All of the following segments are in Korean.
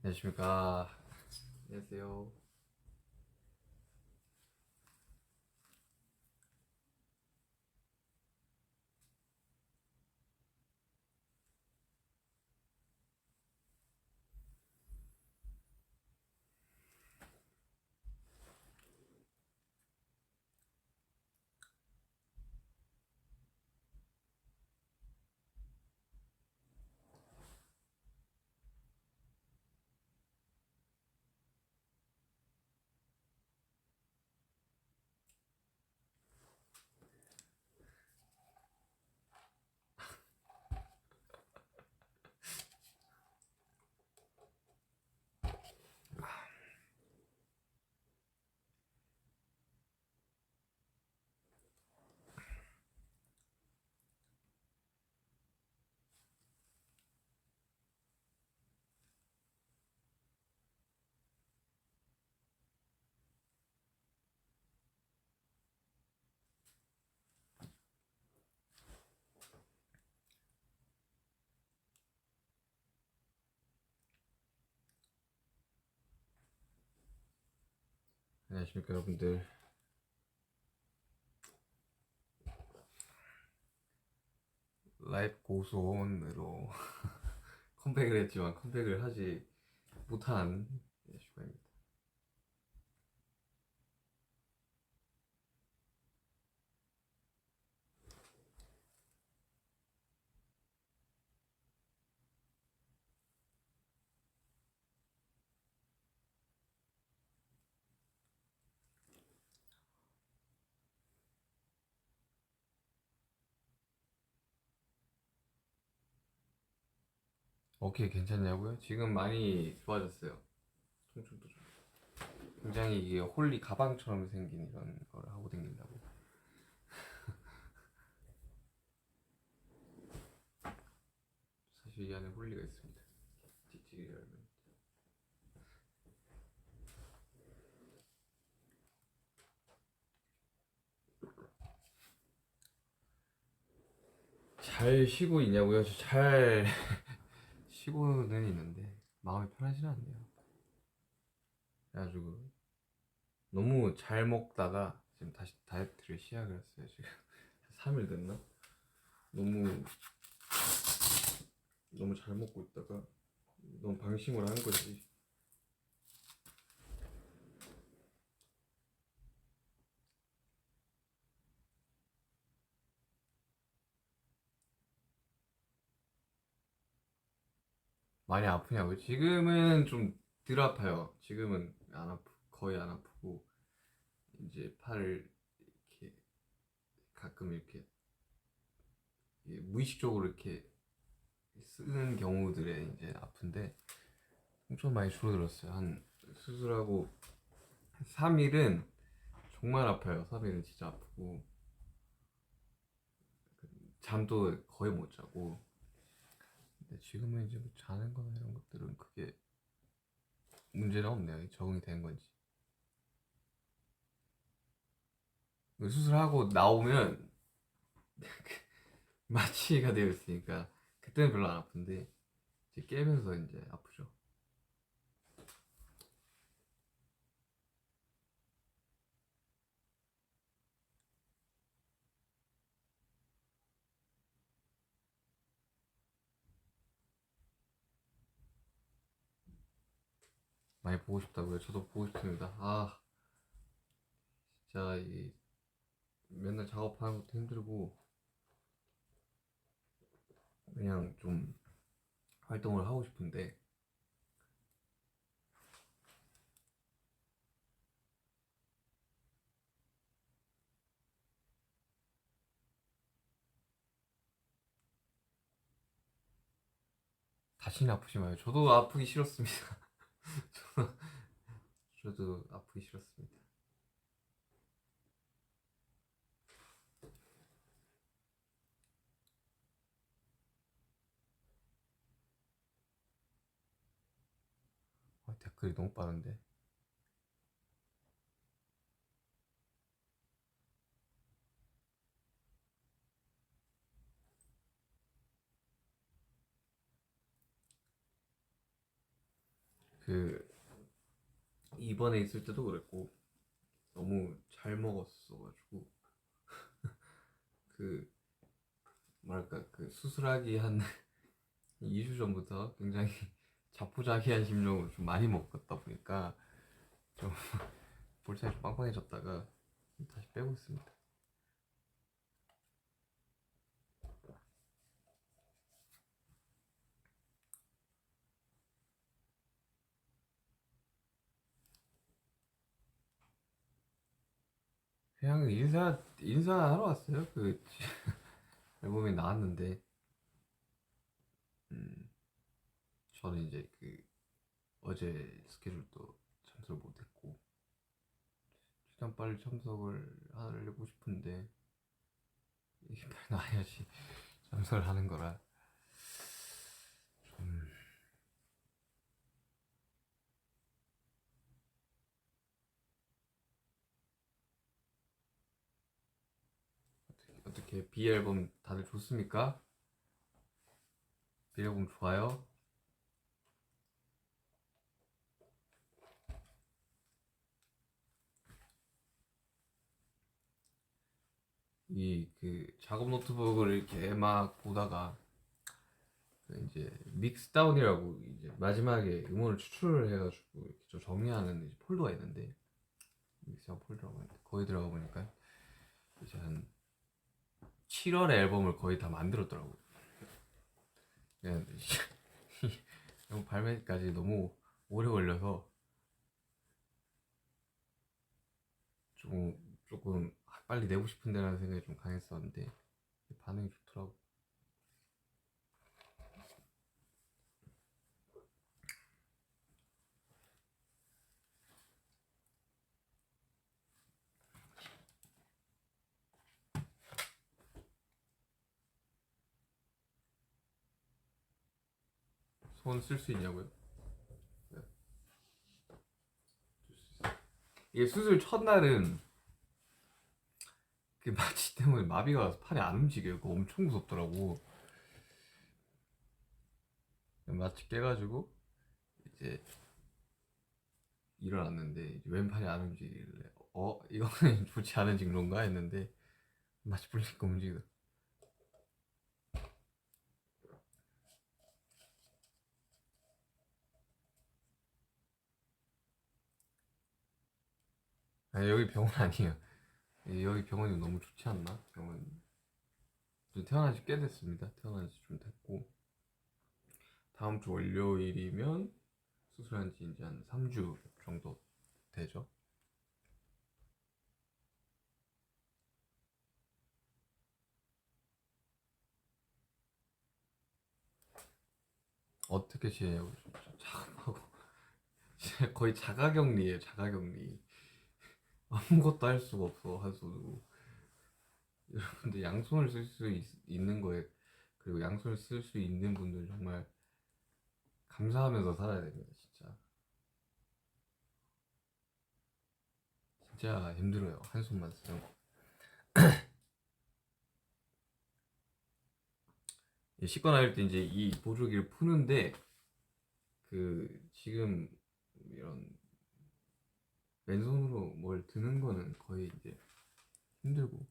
안녕하십니까. 안녕하세요. 안녕하십니까, 여러분들. 라이브 고소원으로 컴백을 했지만 컴백을 하지 못한 슈가입니다. 오케이, 괜찮냐고요? 지금 많이 좋아졌어요. 통증도 좀. 굉장히 이게 홀리 가방처럼 생긴 이런 걸 하고 다닌다고. 사실 이 안에 홀리가 있습니다. 찌찌리 열면. 잘 쉬고 있냐고요? 잘 쉬고는 있는데 마음이 편하지는 않네요. 그래가지고 너무 잘 먹다가 지금 다시 다이어트를 시작을 했어요. 지금 3일 됐나? 너무 너무 잘 먹고 있다가 너무 방심을 한 거지. 많이 아프냐고요? 지금은 좀 덜 아파요. 지금은 거의 안 아프고 이제 팔을 이렇게 가끔 이렇게 무의식적으로 이렇게 쓰는 경우들에 이제 아픈데 엄청 많이 줄어들었어요. 한 수술하고 3일은 정말 아파요. 3일은 진짜 아프고 잠도 거의 못 자고. 근데 지금은 이제 뭐 자는 거나 이런 것들은 그게 문제는 없네요. 적응이 된 건지. 수술하고 나오면 마취가 되어 있으니까 그때는 별로 안 아픈데 이제 깨면서 이제 아프죠. 많이 보고 싶다고요? 저도 보고 싶습니다. 진짜 이 맨날 작업하는 것도 힘들고 그냥 좀 활동을 하고 싶은데 다시는 아프지 마요. 저도 아프기 싫었습니다. 저도 아프기 싫었습니다. 댓글이 너무 빠른데. 그 이번에 있을 때도 그랬고 너무 잘 먹었어가지고 그 뭐랄까 그 수술하기 한 2주 전부터 굉장히 자포자기한 심정으로 좀 많이 먹었다 보니까 좀 볼살이 좀 빵빵해졌다가 다시 빼고 있습니다. 그냥 인사하러 왔어요. 그 앨범이 나왔는데 음, 저는 이제 그 어제 스케줄도 참석을 못했고 최대한 빨리 참석을 하려고 싶은데 이게 빨리 나와야지 참석을 하는 거라 좀 어떻게 B 앨범 다들 좋습니까? B 앨범 좋아요? 이 그 작업 노트북을 이렇게 막 보다가 그 이제 믹스다운이라고 이제 마지막에 음원을 추출을 해가지고 이렇게 좀 정리하는 이제 폴더가 있는데 믹스다운 폴더라고 하는데 거기 들어가 보니까 이제 한 7월에 앨범을 거의 다 만들었더라고요. 그냥 앨범 발매까지 너무 오래 걸려서 조금 빨리 내고 싶은데라는 생각이 좀 강했었는데 반응이 좋더라고. 손 쓸 수 있냐고요? 네. 이게 수술 첫날은 그 마취 때문에 마비가 와서 팔이 안 움직여요. 그거 엄청 무섭더라고. 마취 깨가지고 이제 일어났는데 이제 왼팔이 안 움직이길래 이거는 좋지 않은 징조인가 했는데 마취 풀리니까 움직이더라. 아니, 여기 병원 아니에요. 여기 병원이 너무 좋지 않나? 병원 태어난 지 꽤 됐습니다. 태어난 지 좀 됐고 다음 주 월요일이면 수술한 지 이제 한 3주 정도 되죠. 어떻게 지내냐고 참하고 거의 자가격리에요. 자가격리. 아무것도 할 수가 없어 한손으로. 여러분들 양손을 쓸 수 있는 거에 그리고 양손을 쓸 수 있는 분들 정말 감사하면서 살아야 됩니다. 진짜 힘들어요. 한 손만 쓰는 거. 씻고 나올 때 이제 이 보조기를 푸는데 그 지금 이런 왼손으로 뭘 드는 거는 거의 이제 힘들고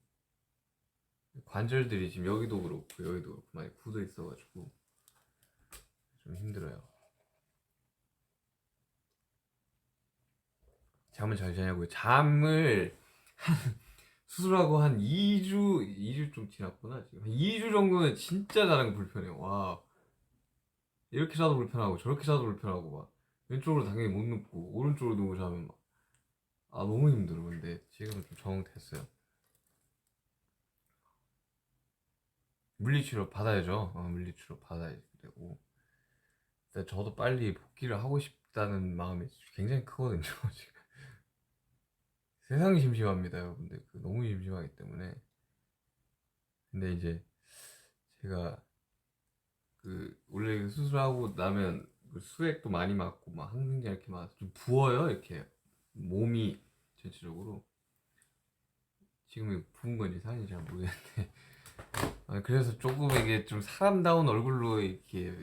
관절들이 지금 여기도 그렇고 여기도 그렇고 많이 굳어 있어가지고 좀 힘들어요. 잠을 잘 자냐고요? 잠을 수술하고 한 2주 좀 지났구나. 지금 한 2주 정도는 진짜 자는 거 불편해요. 와, 이렇게 자도 불편하고 저렇게 자도 불편하고 막 왼쪽으로 당연히 못 눕고 오른쪽으로 누워 자면 막 너무 힘들어. 근데 지금은 좀 적응됐어요. 물리치료 받아야죠. 물리치료 받아야 되고 근데 저도 빨리 복귀를 하고 싶다는 마음이 굉장히 크거든요. 지금 세상이 심심합니다, 여러분들. 너무 심심하기 때문에. 근데 이제 제가 원래 수술하고 나면 수액도 많이 맞고 막 항생제 이렇게 맞아서 좀 부어요. 이렇게 몸이 전체적으로. 지금 이거 부은 건지 살인지 잘 모르겠는데 그래서 조금 이게 좀 사람다운 얼굴로 이렇게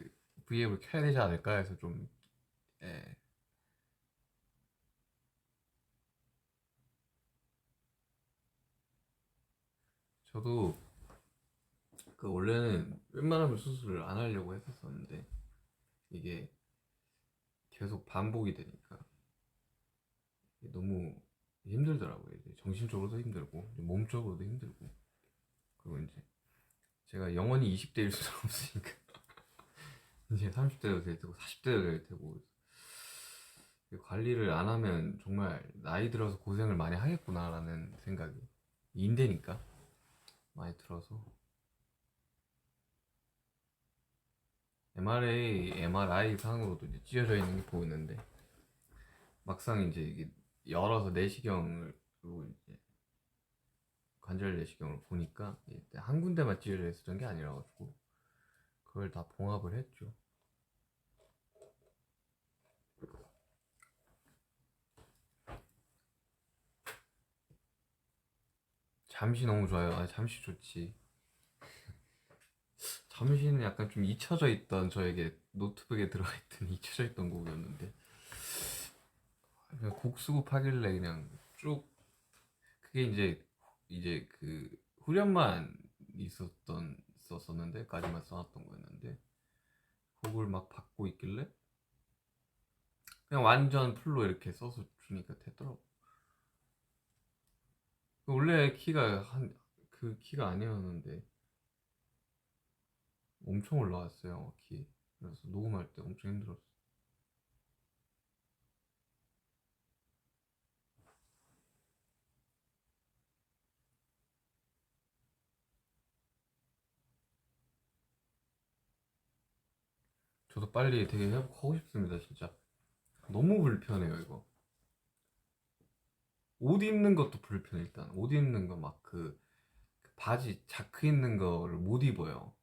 브이앱을 켜야 되지 않을까 해서 좀 예, 저도 그 원래는 웬만하면 수술을 안 하려고 했었었는데 이게 계속 반복이 되니까 너무 힘들더라고요. 이제 정신적으로도 힘들고 이제 몸적으로도 힘들고, 그리고 이제 제가 영원히 20대일 수는 없으니까 이제 30대도 될 테고 40대도 될 테고, 관리를 안 하면 정말 나이 들어서 고생을 많이 하겠구나라는 생각이, 인대니까 많이 들어서. MRI 상으로도 이제 찢어져 있는 게 보이는데, 막상 이제 이게 열어서 내시경을 로 이제 관절 내시경을 보니까 이제 한 군데만 찢어져 있었던 게 아니라 가지고 그걸 다 봉합을 했죠. 잠시 너무 좋아요. 잠시 좋지. 잠시는 약간 좀 잊혀져 있던, 저에게 노트북에 들어가 있던 잊혀져 있던 곡이었는데, 그냥 곡 수급하길래 그냥 쭉, 그게 이제 그 후렴만 있었었는데까지만 써놨던 거였는데, 곡을 막 받고 있길래 그냥 완전 풀로 이렇게 써서 주니까 되더라고. 원래 키가 그 키가 아니었는데 엄청 올라왔어요, 키. 그래서 녹음할 때 엄청 힘들었어. 저도 빨리 되게 회복하고 싶습니다, 진짜. 너무 불편해요, 이거. 옷 입는 것도 불편해. 일단 옷 입는 거 막 그 바지 자크 있는 거를 못 입어요.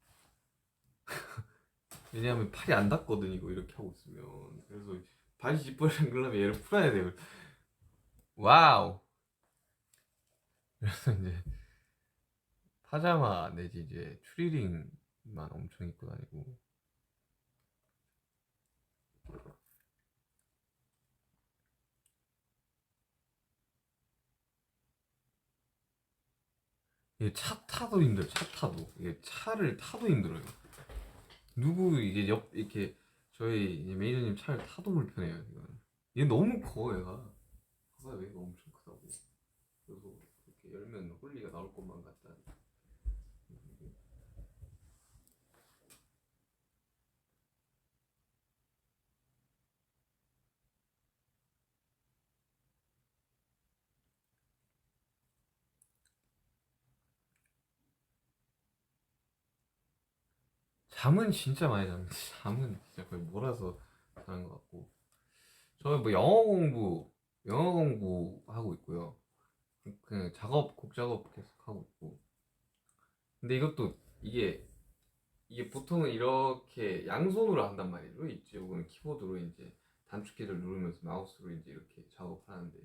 왜냐하면 팔이 안 닿거든, 이거 이렇게 하고 있으면. 그래서 바지 지퍼를 당기려면 얘를 풀어야 돼요. 와우. 그래서 이제 파자마 내지 이제 추리닝만 엄청 입고 다니고. 이게 차 타도 힘들어. 차 타도 이게 차를 타도 힘들어요. 누구 이게 옆 이렇게 저희 이제 매니저님 차를 타도 불편해요. 이거는. 얘 너무 커, 얘가. 봐봐요, 얘가 엄청 크다고. 그래서 이렇게 열면 홀리가 나올 것만 같다. 잠은 진짜 많이 잡니다. 잠은 진짜 거의 몰아서 자는 것 같고. 저는 뭐 영어 공부하고 있고요. 그냥 곡 작업 계속 하고 있고. 근데 이것도 이게 보통은 이렇게 양손으로 한단 말이죠. 이쪽은 키보드로 이제 단축키를 누르면서 마우스로 이제 이렇게 작업하는데,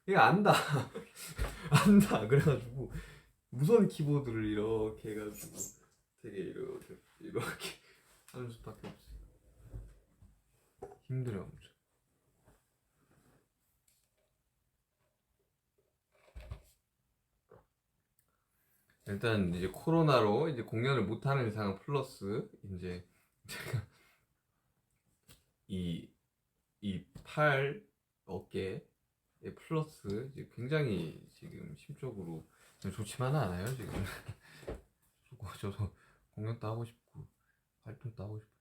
얘가 안다. 안다. 그래가지고 무선 키보드를 이렇게 해가지고 되게 이렇게 하는 수밖에 없어요. 힘들어요, 엄청. 일단 이제 코로나로 이제 공연을 못 하는 상황 플러스 이제 제가 이 팔 어깨 플러스 이제 굉장히 지금 심적으로 좋지만은 않아요, 지금. 저도 공연도 하고 싶고 활동도 하고 싶고.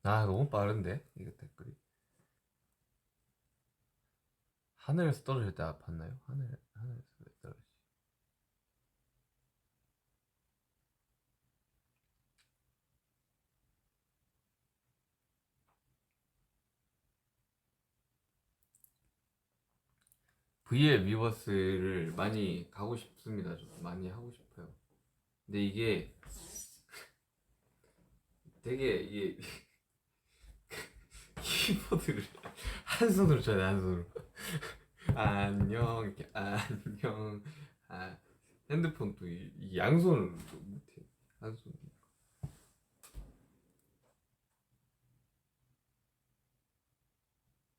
너무 빠른데 이거 댓글이. 하늘에서 떨어질 때 아팠나요? 하늘에서 왜 떨어지? VL 위버스를 많이 가고 싶습니다. 좀 많이 하고 싶어요. 근데 이게 되게 이게 키보드를 한 손으로 쳐야 돼, 한 손으로. 안녕 이렇게 안녕. 아 핸드폰 또 이 양손을 못해. 한 손.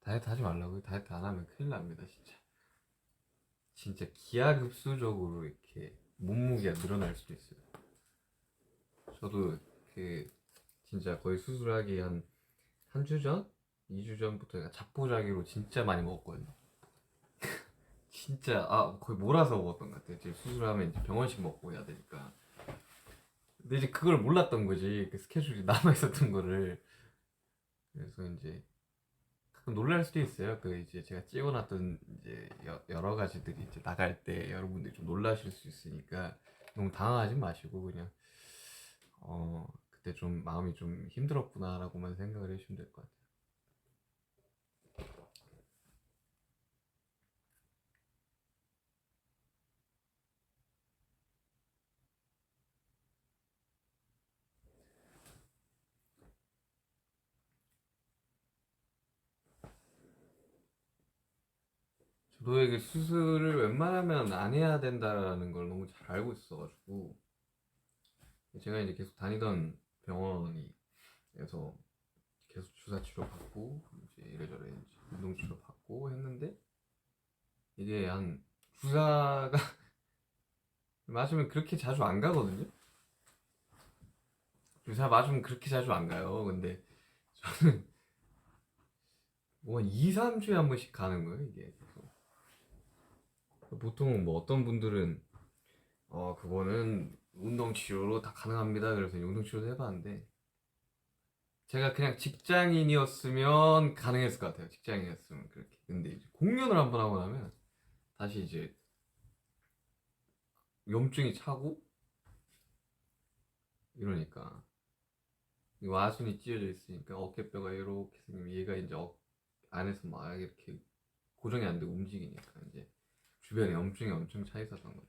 다이어트 하지 말라고요. 다이어트 안 하면 큰일 납니다 진짜. 진짜 기하급수적으로 이렇게 몸무게가 늘어날 수도 있어요. 저도 그 진짜 거의 수술하기 한 주 전? 2주 전부터 제가 자포자기로 진짜 많이 먹었거든요. 진짜 거의 몰아서 먹었던 것 같아요. 지금 수술하면 이제 병원식 먹고 해야 되니까. 근데 이제 그걸 몰랐던 거지. 그 스케줄이 남아 있었던 거를. 그래서 이제 가끔 놀랄 수도 있어요. 그 이제 제가 찍어놨던 이제 여러 가지들이 이제 나갈 때 여러분들이 좀 놀라실 수 있으니까 너무 당황하지 마시고 그냥 그때 좀 마음이 좀 힘들었구나라고만 생각을 해주시면 될 것 같아요. 저도 이게 수술을 웬만하면 안 해야 된다라는 걸 너무 잘 알고 있어가지고 제가 이제 계속 다니던 병원에서 계속 주사 치료 받고 이제 이래저래 이제 운동 치료 받고 했는데 이게 한 주사가 맞으면 그렇게 자주 안 가거든요. 주사 맞으면 그렇게 자주 안 가요. 근데 저는 뭐 2, 3주에 한 번씩 가는 거예요, 이게. 보통 뭐 어떤 분들은 그거는 운동 치료로 다 가능합니다. 그래서 운동 치료도 해봤는데 제가 그냥 직장인이었으면 가능했을 것 같아요. 직장인이었으면 그렇게. 근데 이제 공연을 한 번 하고 나면 다시 이제 염증이 차고 이러니까 이 와순이 찢어져 있으니까 어깨뼈가 이렇게 생기면 얘가 이제 안에서 막 이렇게 고정이 안 되고 움직이니까 이제 주변에 염증이 엄청 차 있었던 거죠.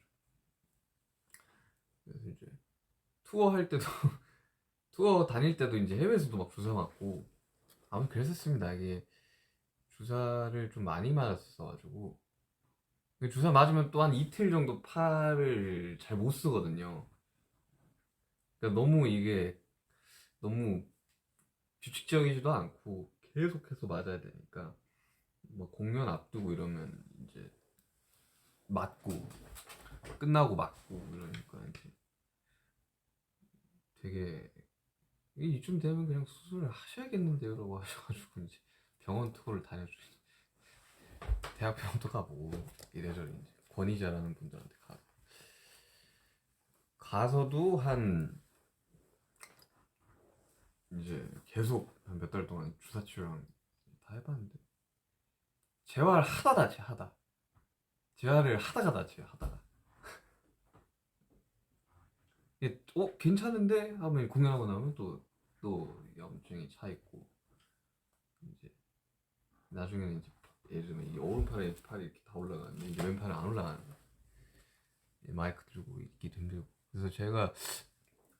그래서 이제 투어 할 때도 투어 다닐 때도 이제 해외에서도 막 주사 맞고 아무튼 그랬었습니다. 이게 주사를 좀 많이 맞았어가지고 주사 맞으면 또 한 이틀 정도 팔을 잘 못 쓰거든요. 그러니까 너무 이게 너무 규칙적이지도 않고 계속해서 맞아야 되니까 뭐 공연 앞두고 이러면 이제 맞고 끝나고 맞고 이러니까 이제 되게 이쯤 되면 그냥 수술을 하셔야겠는데요라고 하셔가지고 이제 병원 투어를 다녀주시 대학 병원도 가보고 이래저래 이제 권위자라는 분들한테 가서도 한 이제 계속 한 몇 달 동안 주사 치료랑 다 해봤는데 재활 하다 다치 하다 재활을 하다가 다쳐요 하다가 이게 괜찮은데 하면 공연하고 나면 또 염증이 차 있고 이제 나중에는 이제 예를 들면 이 오른팔에 팔이 이렇게 다 올라가는데 이제 왼팔은 안 올라가는 거야. 마이크 들고 있기도 힘들고 그래서 제가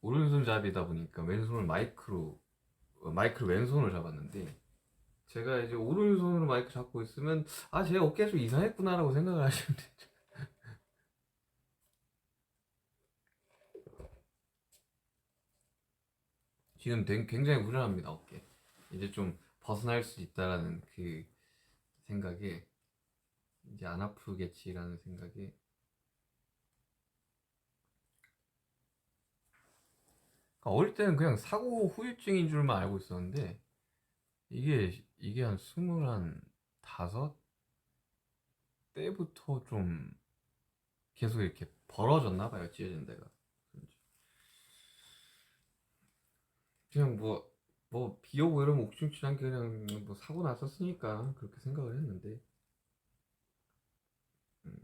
오른손잡이다 보니까 왼손을 마이크를 왼손으로 잡았는데 제가 이제 오른손으로 마이크 잡고 있으면 제 어깨가 좀 이상했구나라고 생각을 하시면 되죠. 지금 굉장히 불안합니다 어깨. 이제 좀 벗어날 수 있다라는 그 생각에 이제 안 아프겠지라는 생각에 그러니까 어릴 때는 그냥 사고 후유증인 줄만 알고 있었는데 이게 한 스물 한 다섯 때부터 좀 계속 이렇게 벌어졌나 봐요 찢어진 데가. 그냥 뭐 비 오고 이러면 옥중치한 게 그냥 뭐 사고 났었으니까 그렇게 생각을 했는데 음,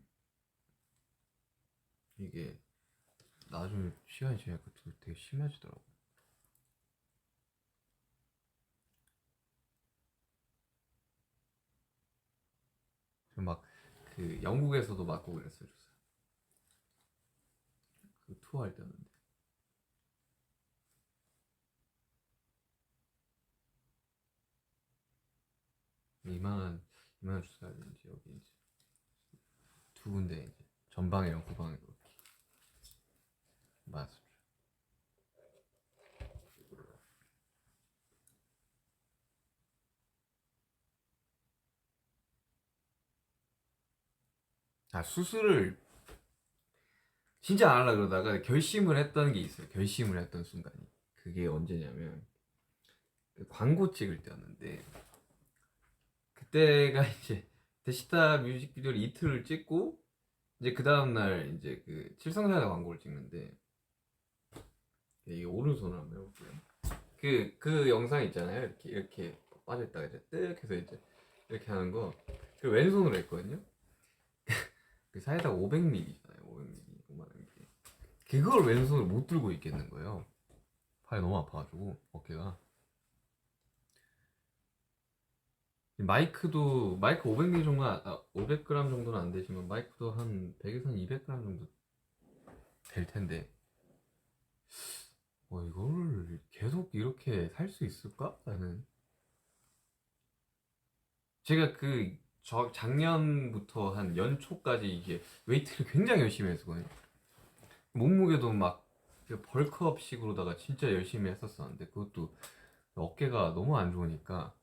이게 나중에 시간이 지나니까 되게 심해지더라고. 막 그 영국에서도 맞고 그랬어요 주사. 그 투어 할 때였는데 이만한 주사야 되는지 여기 이제 두 군데 이제 전방이랑 후방으로 이렇게 맞았습니다. 아, 수술을 진짜 안 하려고 그러다가 결심을 했던 게 있어요. 결심을 했던 순간이. 그게 언제냐면 그 광고 찍을 때였는데, 그때가 이제 데시타 뮤직비디오를 이틀을 찍고 이제 그 다음날 이제 그 칠성사이다 광고를 찍는데, 이게 오른손을 한번 해볼게요. 그 영상 있잖아요. 이렇게 빠져있다가 이제 뜩 해서 이제 이렇게 하는 거. 그 왼손으로 했거든요. 그 사이다가 500ml잖아요. 500ml. 500ml. 그걸 왼손으로 못 들고 있겠는 거예요. 팔이 너무 아파가지고 어깨가. 마이크 500ml 정도, 500g 정도는 안 되지만 마이크도 한 100에서 한 200g 정도 될 텐데, 이거를 계속 이렇게 살 수 있을까? 나는 제가 작년부터 한 연초까지 이게 웨이트를 굉장히 열심히 했었거든요. 몸무게도 막 벌크업식으로다가 진짜 열심히 했었었는데, 그것도 어깨가 너무 안 좋으니까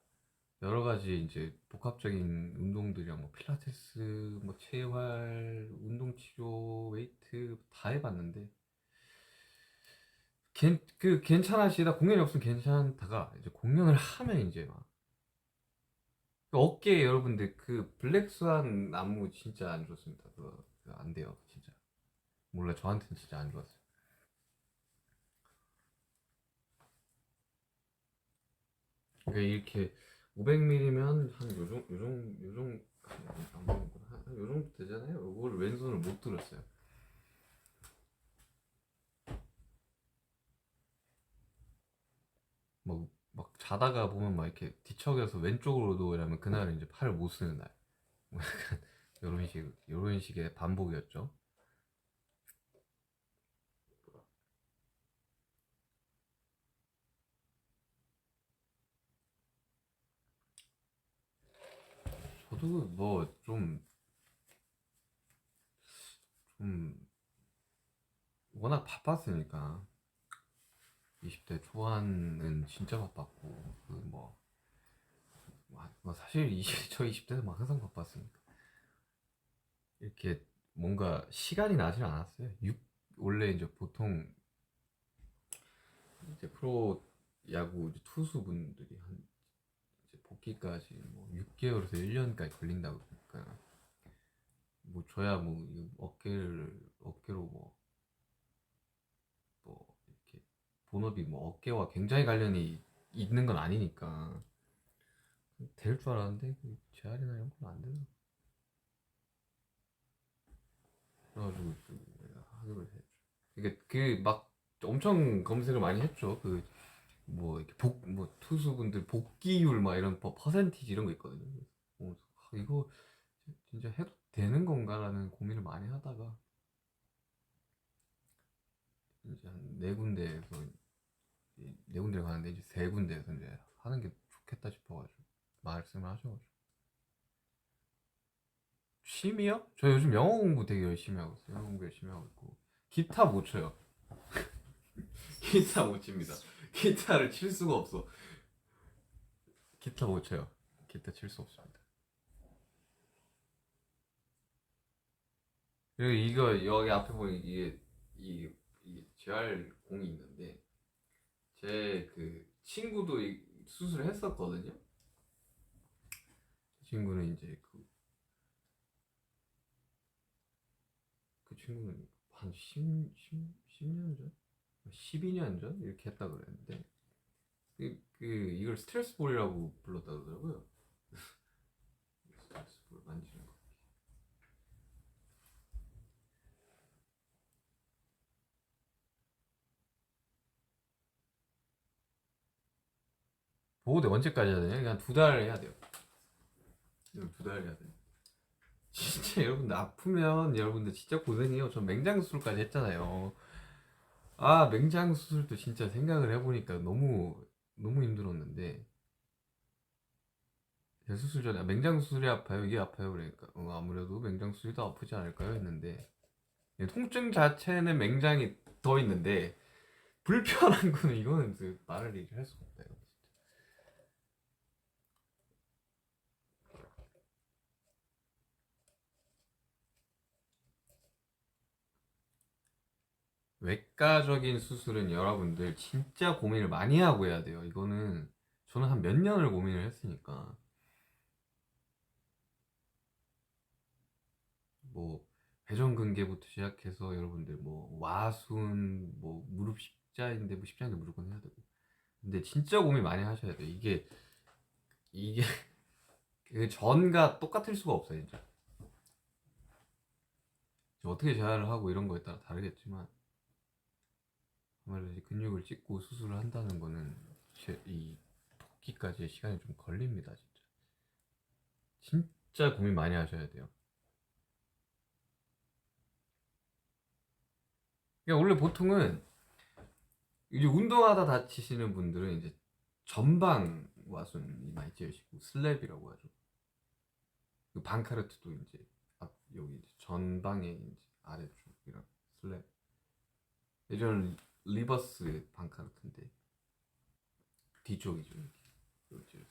여러 가지 이제 복합적인 운동들이랑 뭐 필라테스, 뭐 재활, 운동 치료, 웨이트 다 해봤는데 괜찮아지다, 공연이 없으면 괜찮다가 이제 공연을 하면 이제 막 어깨, 여러분들 그 블랙스완 안무 진짜 안 좋습니다. 그거 안 돼요 진짜. 몰라, 저한테는 진짜 안 좋았어요. 그러니까 이렇게 500ml면 한 요정 안 먹는구나. 한 요정도 되잖아요. 이걸 왼손을 못 들었어요. 막 자다가 보면 막 이렇게 뒤척여서 왼쪽으로도 이러면 그날은 이제 팔을 못 쓰는 날. 뭐 약간 요런 식의 반복이었죠. 저도 뭐 좀 워낙 바빴으니까 20대 초반은 진짜 바빴고, 사실 저 20대도 막 항상 바빴으니까 이렇게 뭔가 시간이 나질 않았어요. 원래 이제 보통 이제 프로 야구 이제 투수분들이 한 이제 복귀까지 뭐 6개월에서 1년까지 걸린다고 그러니까, 뭐 저야 뭐 어깨로 이렇게 본업이 뭐 어깨와 굉장히 관련이 있는 건 아니니까 될 줄 알았는데 재활이나 이런 건 안 되더라고. 그래가지고 내가 하기로 했죠. 그러니까 막 엄청 검색을 많이 했죠. 이렇게 투수분들 복귀율 막 이런 퍼센티지 이런 거 있거든요. 이거 진짜 해도 되는 건가라는 고민을 많이 하다가 이제 한 네 군데에서, 네 군데를 가는데 이제 세 군데에서 이제 하는 게 좋겠다 싶어가지고 말씀을 하셔가지고. 취미요? 저 요즘 영어 공부 되게 열심히 하고 있어요. 영어 공부 열심히 하고 있고, 기타 못 쳐요. 기타 못 칩니다. 기타를 칠 수가 없어. 기타 못 쳐요. 기타 칠 수 없습니다. 그리고 이거 여기 앞에 보면 이게 재활 공이 있는데, 제 친구도 수술을 했었거든요. 친구는 이제 그 친구는 한 10년 전? 12년 전? 이렇게 했다 그랬는데, 이걸 스트레스 볼이라고 불렀다 그러더라고요. 스트레스 볼 만지는 거. 보호대 언제까지 해야 되냐? 그냥 2달 해야 돼요. 이걸 2달 해야 돼요. 진짜 여러분들 아프면 여러분들 진짜 고생해요. 전 맹장 수술까지 했잖아요. 아, 맹장 수술도 진짜 생각을 해보니까 너무 너무 힘들었는데, 수술 전에 맹장 수술이 아파요? 이게 아파요? 그러니까 아무래도 맹장 수술이 더 아프지 않을까요? 했는데 통증 자체는 맹장이 더 있는데 불편한 거는 이거는 말을 얘기할 수가 없다 이거. 외과적인 수술은 여러분들 진짜 고민을 많이 하고 해야 돼요. 이거는 저는 한 몇 년을 고민을 했으니까 뭐 회전근개부터 시작해서 여러분들 뭐 와순 뭐 무릎 십자인대 뭐 십자인대 무조건 해야 되고 근데 진짜 고민 많이 하셔야 돼요. 이게 그 전과 똑같을 수가 없어요 진짜. 어떻게 재활을 하고 이런 거에 따라 다르겠지만 아무래도 이제 근육을 찍고 수술을 한다는 거는 이 복귀까지의 시간이 좀 걸립니다 진짜. 진짜 고민 많이 하셔야 돼요. 그러니까 원래 보통은 이제 운동하다 다치시는 분들은 이제 전방 와순이 많이 찌으시고 슬랩이라고 하죠. 그 방카르트도 이제 앞 여기 이제 전방에 이제 아래쪽이랑 슬랩. 예전 리버스 방카르트인데 뒤쪽이죠. 이렇게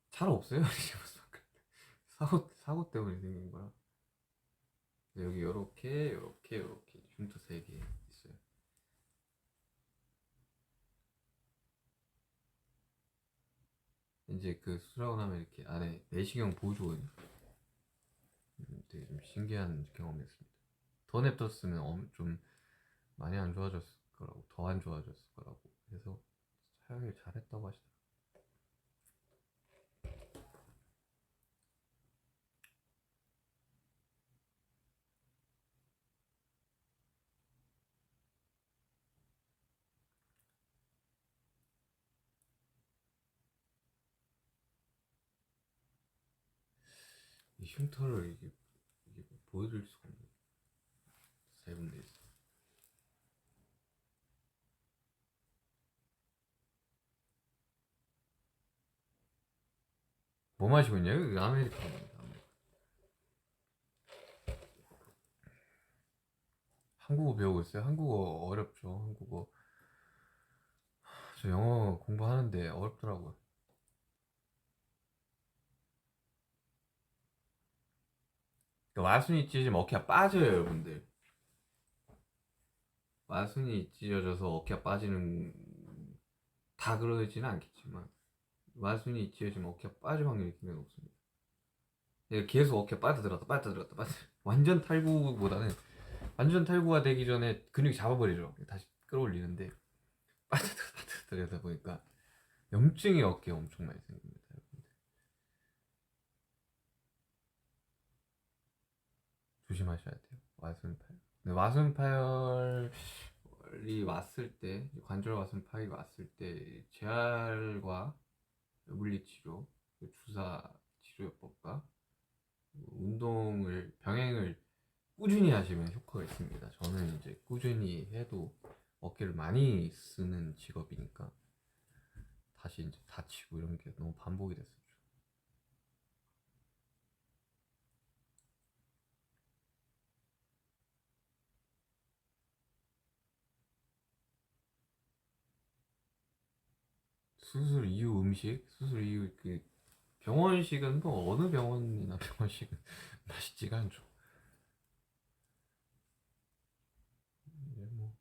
잘 없어요 리버스 방카르트. 사고 때문에 생긴 거라. 여기 요렇게 흉터 3개 있어요. 이제 그 수술하고 나면 이렇게 안에 내시경 보조원 되게 좀 신기한 경험이었습니다. 더 냅뒀으면 좀 많이 안 좋아졌을 거라고, 더 안 좋아졌을 거라고 해서 사용을 잘했다고 하시더라고요. 이 흉터를 이게 보여드릴 수가 없네. 3군데 있어. 뭐 마시고 있냐고? 아메리카노. 한국어 배우고 있어요? 한국어 어렵죠. 한국어. 저 영어 공부하는데 어렵더라고요. 그러니까 와순이 찢어지면 어깨가 빠져요, 여러분들. 와순이 찢어져서 어깨가 빠지는 다 그러지는 않겠지만 와순이 찢어지면 어깨가 빠질 확률이 굉장히 높습니다. 계속 어깨 빠져들었다. 완전 탈구보다는 완전 탈구가 되기 전에 근육이 잡아버리죠. 다시 끌어올리는데 빠져들다 보니까 염증이 어깨에 엄청 많이 생깁니다. 조심하셔야 돼요. 와순파열. 근데 와순파열이 왔을 때, 관절 와순파열이 왔을 때 재활과 물리치료, 주사 치료요법과 운동을 병행을 꾸준히 하시면 효과가 있습니다. 저는 이제 꾸준히 해도 어깨를 많이 쓰는 직업이니까 다시 이제 다치고 이런 게 너무 반복이 됐었죠. 수술 이후 음식, 수술 이후 그 병원식은 뭐 어느 병원이나 병원식은 맛있지가 않죠. 이제 뭐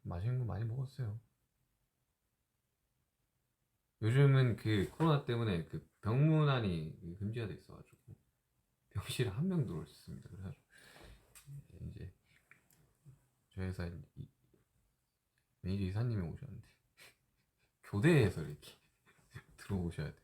맛있는 거 많이 먹었어요. 요즘은 그 코로나 때문에 그 병문안이 금지가 돼 있어가지고 병실에 한 명 들어올 수 있습니다. 그래가지고 이제 저희 회사 매니저 이사님이 오셨는데 교대에서 이렇게 들어오셔야 돼요.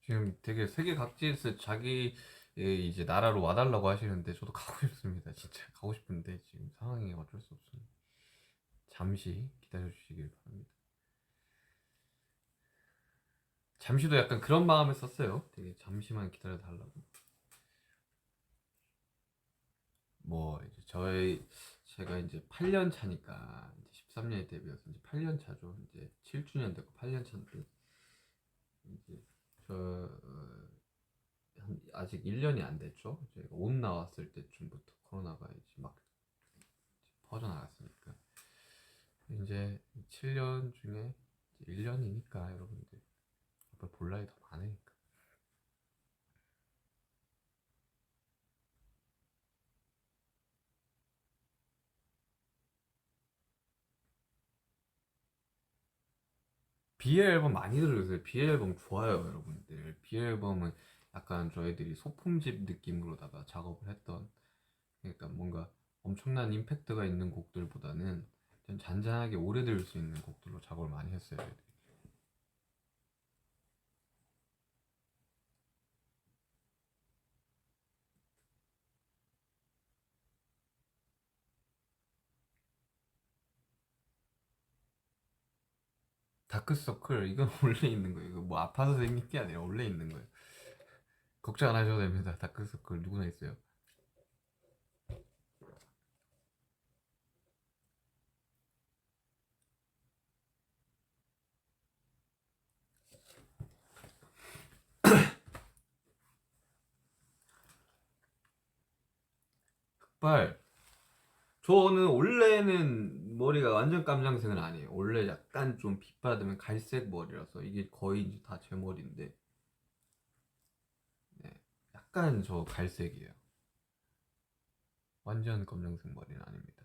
지금 되게 세계 각지에서 자기 이제 나라로 와달라고 하시는데 저도 가고 싶습니다. 진짜 가고 싶은데 지금 상황이 어쩔 수 없습니다. 잠시 기다려 주시길 바랍니다. 잠시도 약간 그런 마음을 썼어요. 되게 잠시만 기다려 달라고. 뭐 이제 제가 이제 8년 차니까 이제 13년에 데뷔해서 이제 8년 차죠. 이제 7주년 되고 8년 차인데 이제 저 아직 1년이 안 됐죠. 제가 옷 나왔을 때쯤부터 코로나가 이제 막 퍼져나갔으니까 이제 7년 중에 1년이니까 여러분들 앞으로 볼 나이 더 많으니까. 비엘 앨범 많이 들어주세요. 비엘 앨범 좋아요, 여러분들. 비엘 앨범은 약간 저희들이 소품집 느낌으로다가 작업을 했던, 그러니까 뭔가 엄청난 임팩트가 있는 곡들보다는 좀 잔잔하게 오래 들을 수 있는 곡들로 작업을 많이 했어요. 저희들이. 다크서클 이건 원래 있는 거예요. 이거 뭐 아파서 생긴 게 아니라 원래 있는 거예요. 걱정 안 하셔도 됩니다. 다크서클 누구나 있어요. 흑발. 저는 원래는 머리가 완전 깜장색은 아니에요. 원래 약간 좀 빛 받으면 갈색 머리라서 이게 거의 이제 다 제 머리인데, 네, 약간 저 갈색이에요. 완전 검정색 머리는 아닙니다.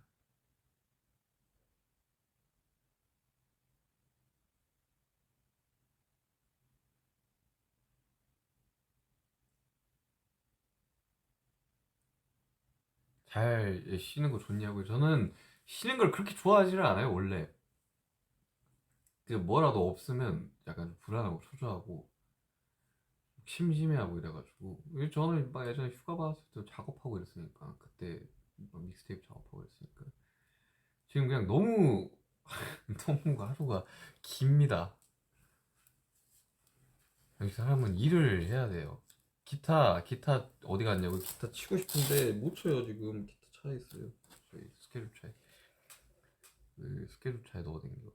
잘 쉬는 거 좋냐고요? 저는 쉬는 걸 그렇게 좋아하지는 않아요, 원래. 그 뭐라도 없으면 약간 불안하고 초조하고 심심해하고 이래가지고 저는 막 예전에 휴가 받았을 때 작업하고 이랬으니까 그때 막 믹스테이프 작업하고 이랬으니까 지금 그냥 너무 너무 하루가 깁니다. 여기 사람은 일을 해야 돼요. 기타 어디 갔냐고. 기타 치고 싶은데 못 쳐요. 지금 기타 차에 있어요. 저희 스케줄 차에. 그 스케줄 차에 넣어둔 거.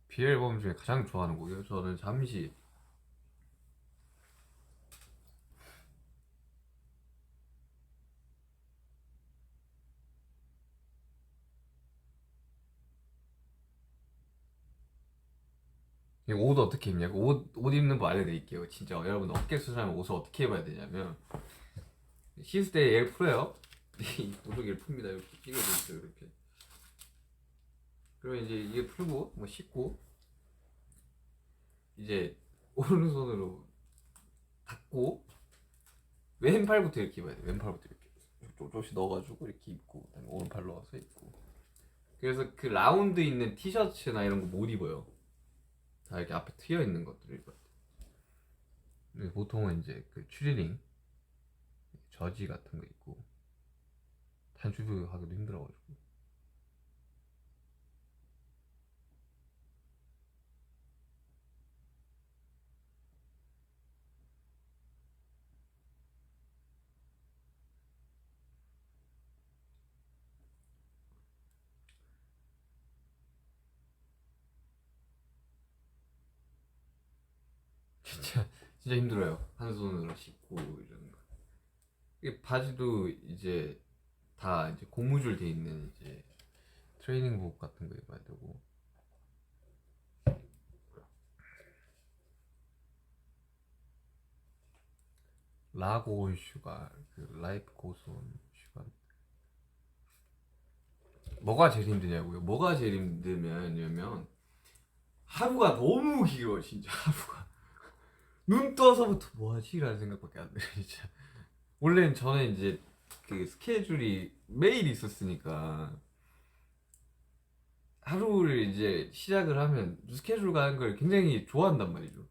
비 앨범 중에 가장 좋아하는 곡이요. 저는 잠시. 옷 어떻게 입냐고. 옷 입는 법 알려드릴게요. 진짜 여러분 어깨 수술하면 옷을 어떻게 입어야 되냐면 씻을 때 얘를 풀어요. 이 보조개를 풉니다. 이렇게 끼고 있어요. 이렇게. 그리고 이제 이게 풀고 뭐 씻고 이제 오른손으로 닫고 왼팔부터 이렇게 입어야 돼. 왼팔부터 이렇게 조금씩 넣어가지고 이렇게 입고 그다음에 오른팔 넣어서 입고. 그래서 그 라운드 있는 티셔츠나 이런 거 못 입어요. 다 이렇게 앞에 트여 있는 것들을 입어야 돼. 근데 보통은 이제 그 추리닝, 저지 같은 거 입고 단추도 하기도 힘들어가지고. 진짜 힘들어요. 한 손으로 씻고 이런 거. 이게 바지도 이제 다 이제 고무줄 돼 있는 이제 트레이닝복 같은 거 입어야 되고. 라고 슈가 그 라이프 고스온 슈가. 뭐가 제일 힘드냐고요? 뭐가 제일 힘들냐면 하루가 너무 길어. 진짜 하루가 눈 떠서부터 뭐하지? 라는 생각밖에 안 들어요. 진짜 원래는 저는 이제 그 스케줄이 매일 있었으니까 하루를 이제 시작을 하면 스케줄 가는 걸 굉장히 좋아한단 말이죠.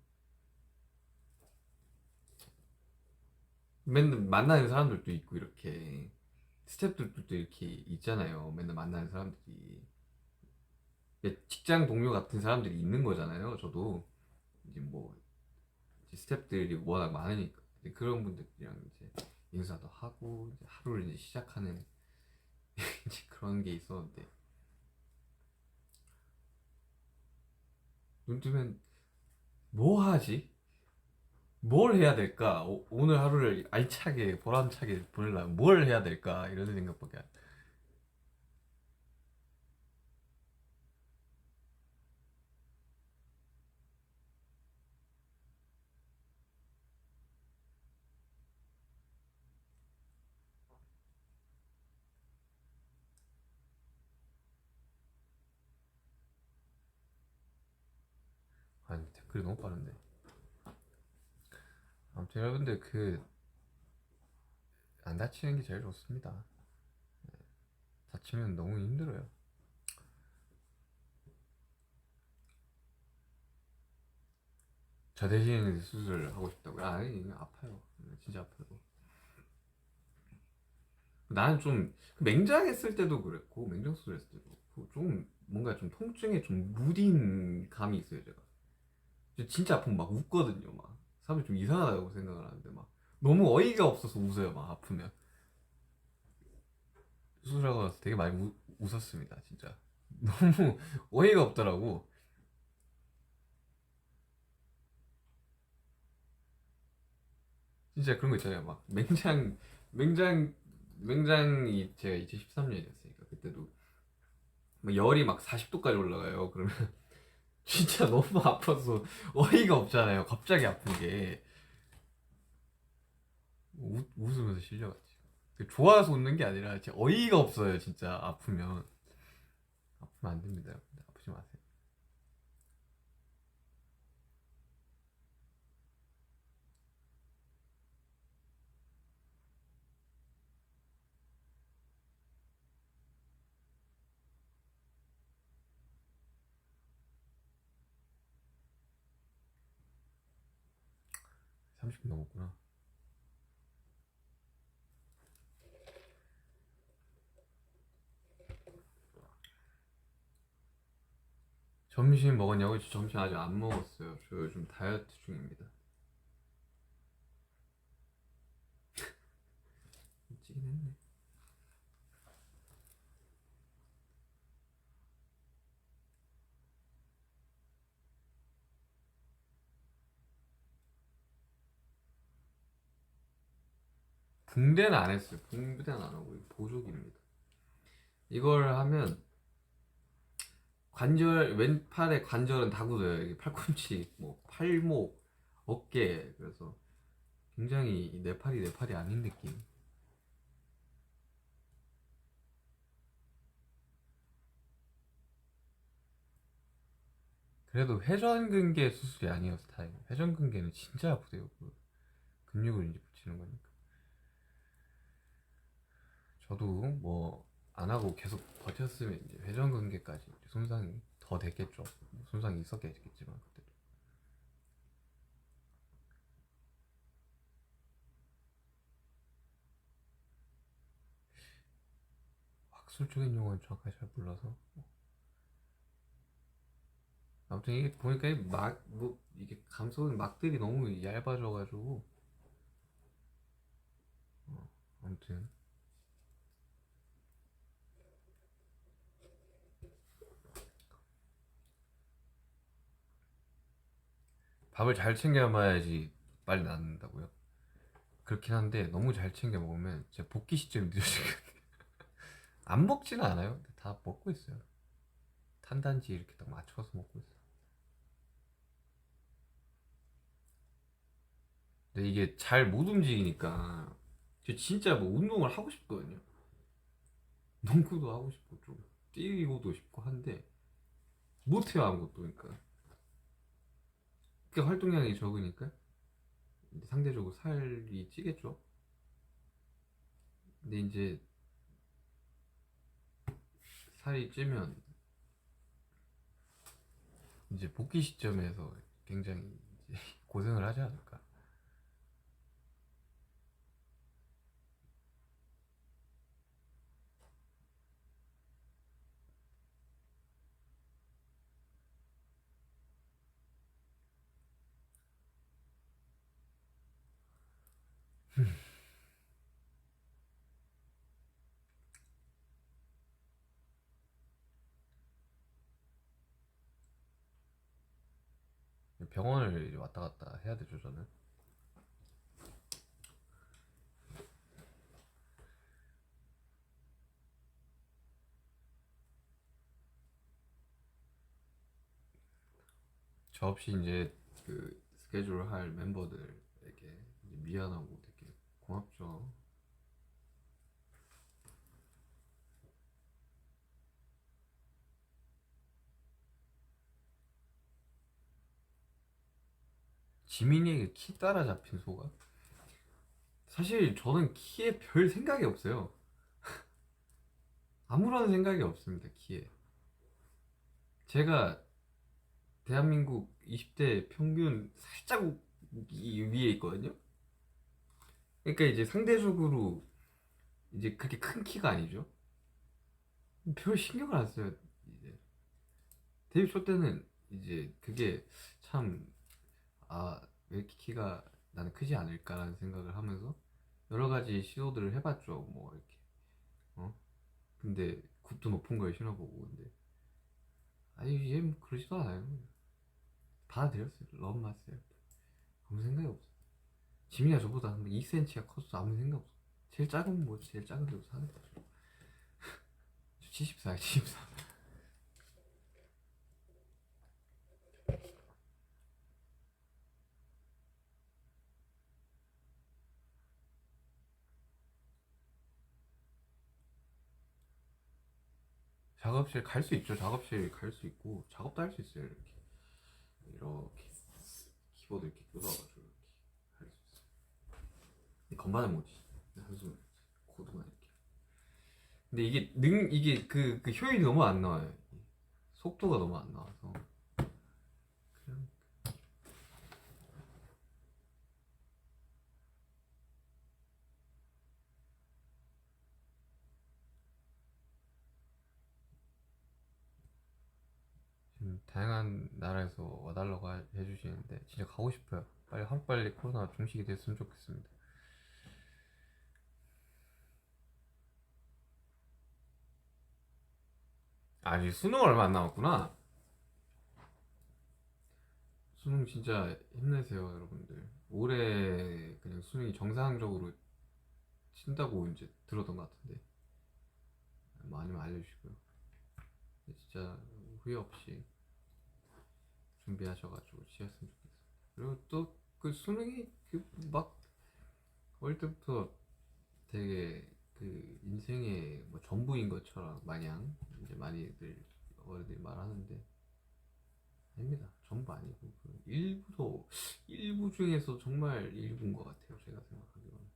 맨날 만나는 사람들도 있고 이렇게 스태프들도 이렇게 있잖아요. 맨날 만나는 사람들이 직장 동료 같은 사람들이 있는 거잖아요. 저도 이제 뭐 이제 스태프들이 워낙 많으니까 이제 그런 분들이랑 이제 인사도 하고 이제 하루를 이제 시작하는 이제 그런 게 있었는데 눈 뜨면 뭐 하지? 뭘 해야 될까? 오늘 하루를 알차게 보람차게 보내려면 뭘 해야 될까? 이런 생각밖에 안. 아니 댓글이 너무 빠른데. 아무튼 여러분들 그 안 다치는 게 제일 좋습니다. 다치면 너무 힘들어요. 저 대신 수술을 하고 싶다고요? 아니 아파요. 진짜 아파요. 나는 좀 맹장했을 때도 그랬고 맹장 수술했을 때도 그렇고 좀 뭔가 좀 통증에 좀 무딘 감이 있어요 제가. 진짜 아프면 막 웃거든요 막. 사람이 좀 이상하다고 생각을 하는데 막 너무 어이가 없어서 웃어요 막 아프면. 수술하고 나서 되게 많이 웃었습니다 진짜. 너무 어이가 없더라고. 진짜 그런 거 있잖아요 막 맹장 맹장이 제가 2013년이었으니까 그때도 막 열이 막 40도까지 올라가요. 그러면 진짜 너무 아파서 어이가 없잖아요. 갑자기 아픈 게 웃으면서 실려갔지. 좋아서 웃는 게 아니라 진짜 어이가 없어요. 진짜 아프면 안 됩니다. 아프지 마세요. 30분 넘었구나. 점심 먹었냐고요? 저 점심 아직 안 먹었어요. 저 요즘 다이어트 중입니다. 찌긴 했네. 붕대는 안 했어요. 붕대는 안 하고 보조기입니다. 이걸 하면 관절 왼팔의 관절은 다 굳어요. 이게 팔꿈치, 뭐 팔목, 어깨. 그래서 굉장히 내 팔이 아닌 느낌. 그래도 회전근개 수술이 아니어서 다행이에요. 회전근개는 진짜 아프대요. 그 근육을 이제 붙이는 거니까. 저도 뭐 안 하고 계속 버텼으면 이제 회전근개까지 이제 손상이 더 됐겠죠. 손상이 있었겠지만 그때도. 학술적인 용어는 정확하게 잘 몰라서. 아무튼 이게 보니까 뭐 이게 감소는 막들이 너무 얇아져가지고 아무튼 밥을 잘 챙겨 먹어야지 빨리 낫는다고요. 그렇긴 한데 너무 잘 챙겨 먹으면 제 복귀 시점이 늦어지거든요. 안 먹지는 않아요. 근데 다 먹고 있어요. 탄단지 이렇게 딱 맞춰서 먹고 있어요. 근데 이게 잘 못 움직이니까 저 진짜 뭐 운동을 하고 싶거든요. 농구도 하고 싶고 좀 뛰고도 싶고 한데 못해요 아무것도. 그러니까 그 활동량이 적으니까 이제 상대적으로 살이 찌겠죠. 근데 이제 살이 찌면 이제 복귀 시점에서 굉장히 이제 고생을 하지 않을까. 병원을 이제 왔다 갔다 해야 되죠 저는. 저 없이 이제 그 스케줄 할 멤버들에게 이제 미안하고 되게 고맙죠. 지민이에게 키 따라잡힌 소가? 사실 저는 키에 별 생각이 없어요. 아무런 생각이 없습니다, 키에. 제가 대한민국 20대 평균 살짝 위에 있거든요. 그러니까 이제 상대적으로 이제 그렇게 큰 키가 아니죠. 별 신경을 안 써요. 이제 데뷔 초 때는 이제 그게 참, 왜 이렇게 키가 나는 크지 않을까라는 생각을 하면서 여러 가지 시도들을 해봤죠. 뭐 이렇게 근데 굽도 높은 걸 신어보고. 근데 아니 얘 뭐 그러지도 않아요. 받아들였어요. 러브 마세요. 아무 생각이 없어. 지민이가 저보다 한 2cm가 컸어. 아무 생각 없어. 제일 작은 뭐 제일 작은 데로 사는 거죠. 저 74야 74. 작업실 갈 수 있죠. 작업실 갈 수 있고 작업도 할 수 있어요. 이렇게 키보드 이렇게 뜯어가지고 이렇게 할 수 있어요. 근데 건반을 못 치지. 한숨 코드만 이렇게. 근데 이게 그 효율이 너무 안 나와요. 속도가 너무 안 나와서. 그냥 지금 다양한 나라에서 와달라고 해주시는데 진짜 가고 싶어요. 빨리 하루빨리 코로나 종식이 됐으면 좋겠습니다. 아직 수능 얼마 안 남았구나. 수능 진짜 힘내세요, 여러분들. 올해 그냥 수능이 정상적으로 친다고 이제 들었던 것 같은데 많이 알려주시고요. 진짜 후회 없이 준비하셔가지고 치셨으면 좋겠어요. 그리고 또 그 수능이 그 막 어릴 때부터 되게 그 인생의 뭐 전부인 것처럼 마냥 이제 많이들 어른들이 말하는데 아닙니다. 전부 아니고 그 일부 중에서 정말 일부인 것 같아요. 제가 생각하기로는.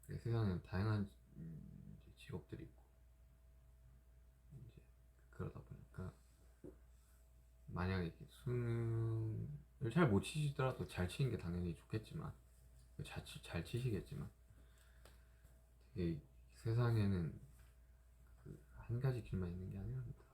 세상에는 다양한 이제 직업들이 있고 이제 그러다 보니까 만약에 이렇게 수능을 잘 못 치시더라도 잘 치는 게 당연히 좋겠지만 잘 치시겠지만 되게 세상에는 그 한 가지 길만 있는 게 아니랍니다.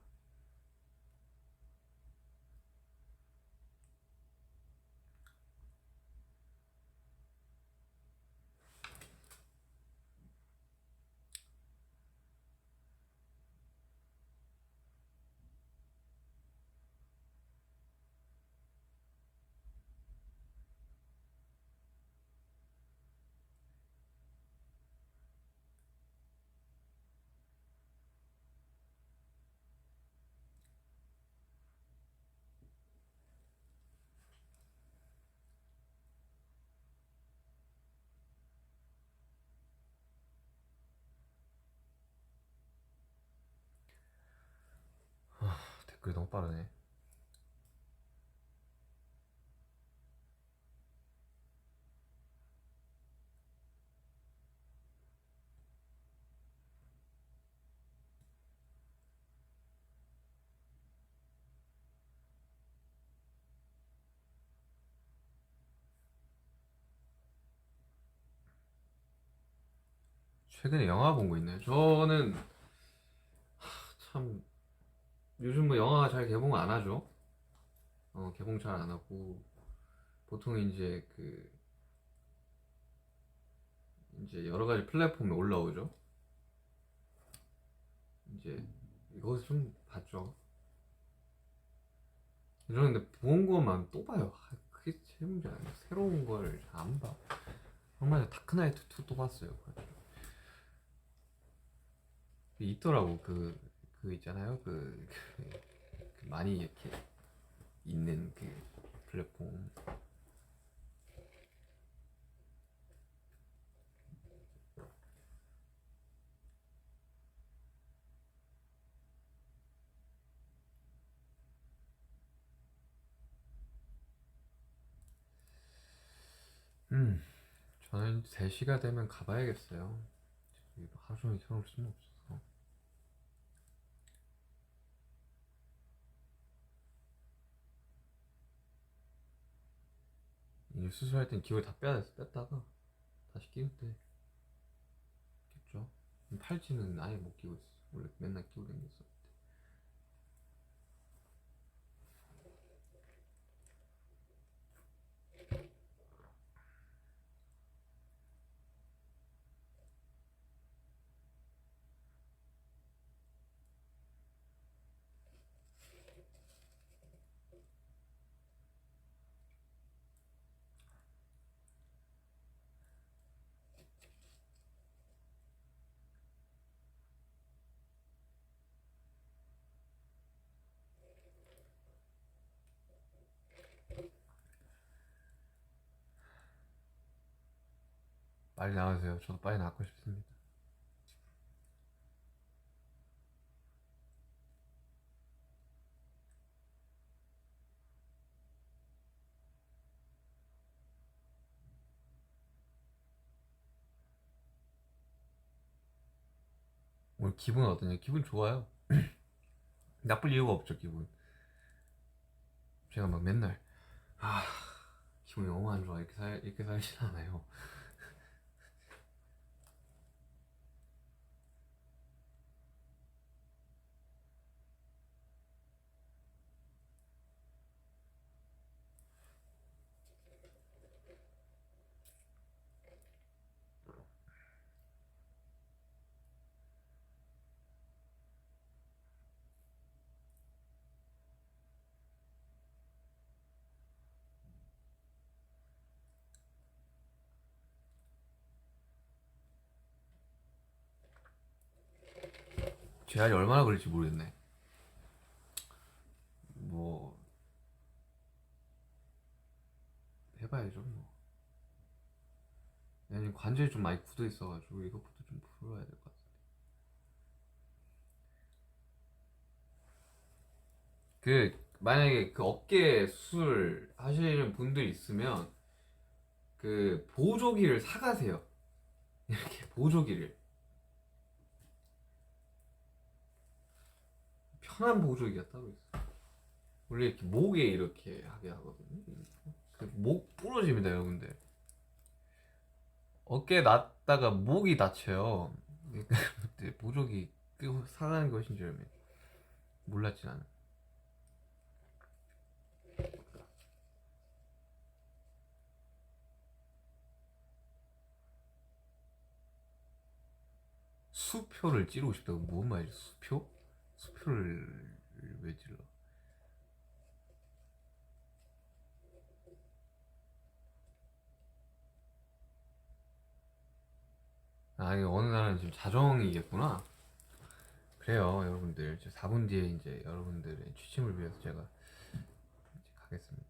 댓글이 너무 빠르네. 최근에 영화 본 거 있나요? 저는 참 요즘 뭐 영화 잘 개봉 안 하죠. 개봉 잘 안 하고 보통 이제 여러 가지 플랫폼에 올라오죠. 이제 이거 좀 봤죠. 이러는데 본 거만 또 봐요. 그게 제일 문제 아니야. 새로운 걸 잘 안 봐. 얼마 전에 다크나이트 2 또 봤어요. 있더라고. 그 있잖아요. 그 많이 이렇게 있는 그 플랫폼. 음, 저는 3시가 되면 가봐야겠어요. 하루 종일 켜놓을 수는 없어서. 이제 수술할 땐 기울 다 뺐다가 다시 끼울 때 겠죠. 팔찌는 아예 못 끼고 있어. 원래 맨날 끼고 다녔어. 빨리 나가세요. 저도 빨리 나고 싶습니다. 오늘 기분 어떠냐? 기분 좋아요. 나쁠 이유가 없죠, 기분. 제가 막 맨날 아 기분이 너무 안 좋아 이렇게 살진 않아요. 재활이 얼마나 걸릴지 모르겠네. 뭐 해봐야죠 뭐. 왜냐면 관절이 좀 많이 굳어 있어가지고 이것부터 좀 풀어야 될 것 같아. 만약에 그 어깨 수술 하시는 분들 있으면 그 보조기를 사가세요. 이렇게 보조기를 편한 보조기가 따로 있어. 원래 이렇게 목에 이렇게 하게 하거든요. 그 목 부러집니다, 여러분들. 어깨 놨다가 목이 다쳐요. 그때 보조기 사가는 것인 줄 몰랐지 나는. 수표를 찌르고 싶다고 뭔 말이지? 수표? 수표를 왜 찔러? 아니 어느 날은 지금 자정이겠구나. 그래요 여러분들. 4분 뒤에 이제 여러분들의 취침을 위해서 제가 이제 가겠습니다.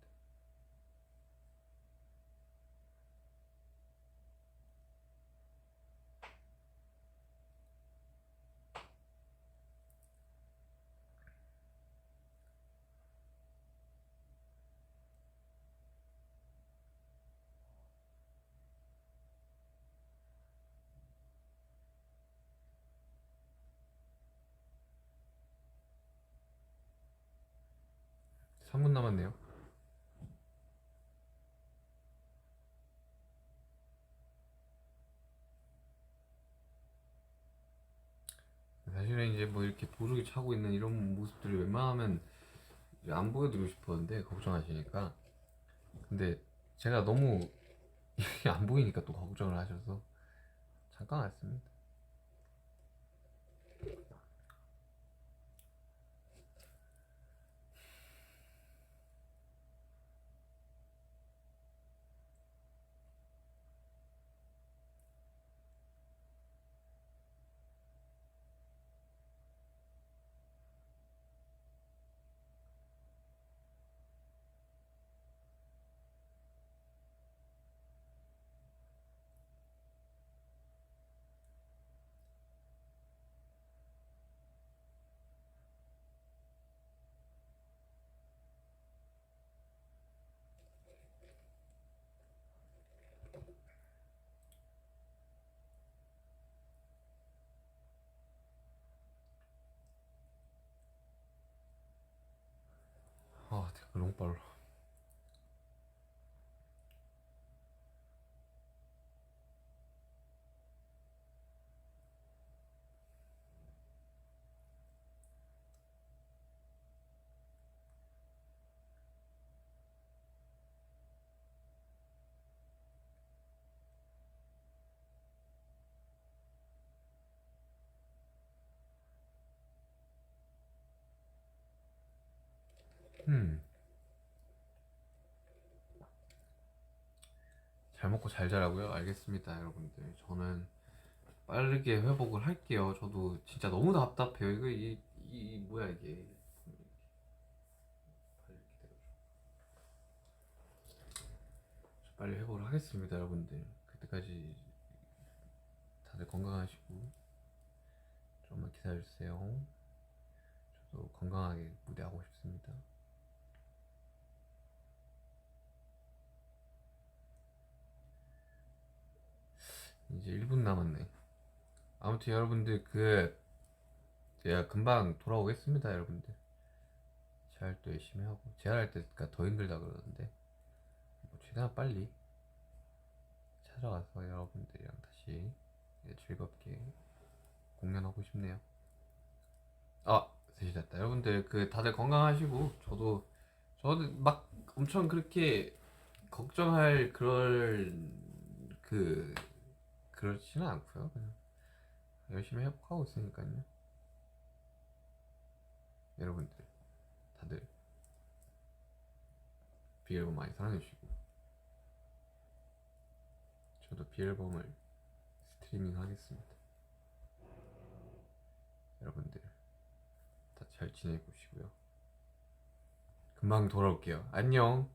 3분 남았네요. 사실은 이제 뭐 이렇게 보조기 차고 있는 이런 모습들을 웬만하면 이제 안 보여드리고 싶었는데 걱정하시니까. 근데 제가 너무 이게 안 보이니까 또 걱정을 하셔서 잠깐 왔습니다. 너무 빨라. 음. 잘 먹고 잘 자라고요? 알겠습니다, 여러분들. 저는 빠르게 회복을 할게요. 저도 진짜 너무 답답해요. 이거 뭐야 이게? 빨리 회복을 하겠습니다, 여러분들. 그때까지 다들 건강하시고 조금만 기다려주세요. 저도 건강하게 무대하고 싶습니다. 이제 1분 남았네. 아무튼 여러분들 제가 금방 돌아오겠습니다, 여러분들. 재활도 열심히 하고 재활할 때가 더 힘들다 그러는데 뭐 최대한 빨리 찾아가서 여러분들이랑 다시 즐겁게 공연하고 싶네요. 아, 3시 됐다. 여러분들 다들 건강하시고 저도 막 엄청 그렇게 걱정할 그 그렇지는 않고요. 그냥 열심히 회복하고 있으니까요. 여러분들 다들 비앨범 많이 사랑해주시고 저도 비앨범을 스트리밍 하겠습니다. 여러분들 다 잘 지내고 계시고요. 금방 돌아올게요. 안녕.